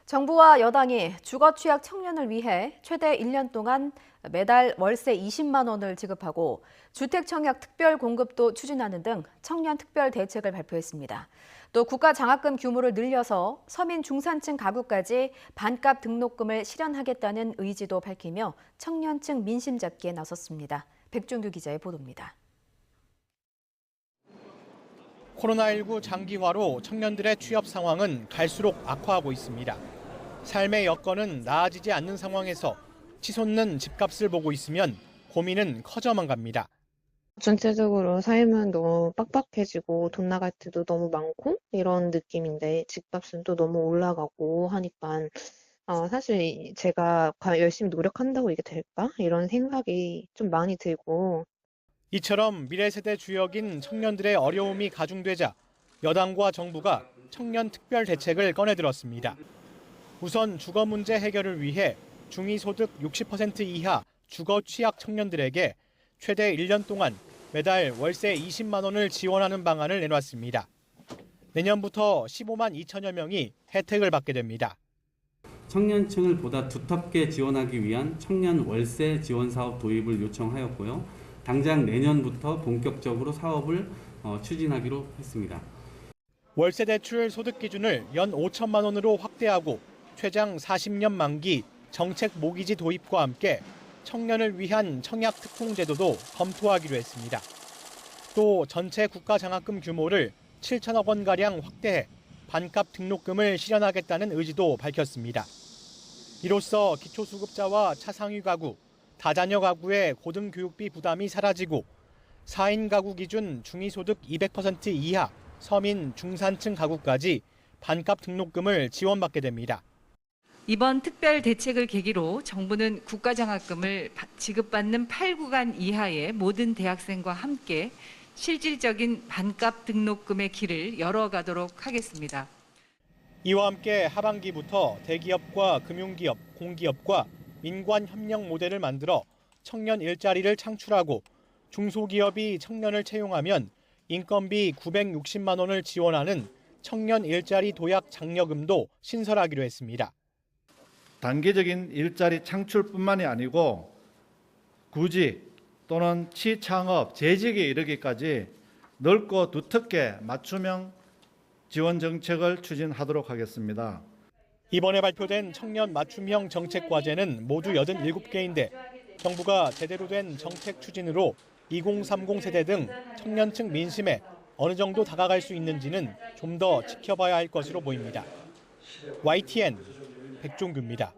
정부와 여당이 주거 취약 청년을 위해 최대 1년 동안 매달 월세 20만 원을 지급하고 주택 청약 특별 공급도 추진하는 등 청년 특별 대책을 발표했습니다. 또 국가 장학금 규모를 늘려서 서민 중산층 가구까지 반값 등록금을 실현하겠다는 의지도 밝히며 청년층 민심 잡기에 나섰습니다. 백종규 기자의 보도입니다. 코로나19 장기화로 청년들의 취업 상황은 갈수록 악화하고 있습니다. 삶의 여건은 나아지지 않는 상황에서 치솟는 집값을 보고 있으면 고민은 커져만 갑니다. 전체적으로 삶은 너무 빡빡해지고 돈 나갈 때도 너무 많고 이런 느낌인데 집값은 또 너무 올라가고 하니까 사실 제가 과연 열심히 노력한다고 이게 될까? 이런 생각이 좀 많이 들고 이처럼 미래 세대 주역인 청년들의 어려움이 가중되자 여당과 정부가 청년 특별 대책을 꺼내들었습니다. 우선 주거 문제 해결을 위해 중위소득 60% 이하 주거 취약 청년들에게 최대 1년 동안 매달 월세 20만 원을 지원하는 방안을 내놨습니다. 내년부터 15만 2천여 명이 혜택을 받게 됩니다. 청년층을 보다 두텁게 지원하기 위한 청년 월세 지원 사업 도입을 요청하였고요. 당장 내년부터 본격적으로 사업을 추진하기로 했습니다. 월세 대출 소득 기준을 연 5천만 원으로 확대하고 최장 40년 만기 정책 모기지 도입과 함께 청년을 위한 청약 특공 제도도 검토하기로 했습니다. 또 전체 국가 장학금 규모를 7천억 원가량 확대해 반값 등록금을 실현하겠다는 의지도 밝혔습니다. 이로써 기초수급자와 차상위 가구, 다자녀 가구의 고등교육비 부담이 사라지고 4인 가구 기준 중위소득 200% 이하 서민 중산층 가구까지 반값 등록금을 지원받게 됩니다. 이번 특별 대책을 계기로 정부는 국가장학금을 지급받는 8구간 이하의 모든 대학생과 함께 실질적인 반값 등록금의 길을 열어가도록 하겠습니다. 이와 함께 하반기부터 대기업과 금융기업, 공기업과 민관 협력 모델을 만들어 청년 일자리를 창출하고 중소기업이 청년을 채용하면 인건비 960만 원을 지원하는 청년 일자리 도약 장려금도 신설하기로 했습니다. 단계적인 일자리 창출뿐만이 아니고 구직 또는 취창업, 재직에 이르기까지 넓고 두텁게 맞춤형 지원 정책을 추진하도록 하겠습니다. 이번에 발표된 청년 맞춤형 정책 과제는 모두 87개인데 정부가 제대로 된 정책 추진으로 2030 세대 등 청년층 민심에 어느 정도 다가갈 수 있는지는 좀 더 지켜봐야 할 것으로 보입니다. YTN 백종규입니다.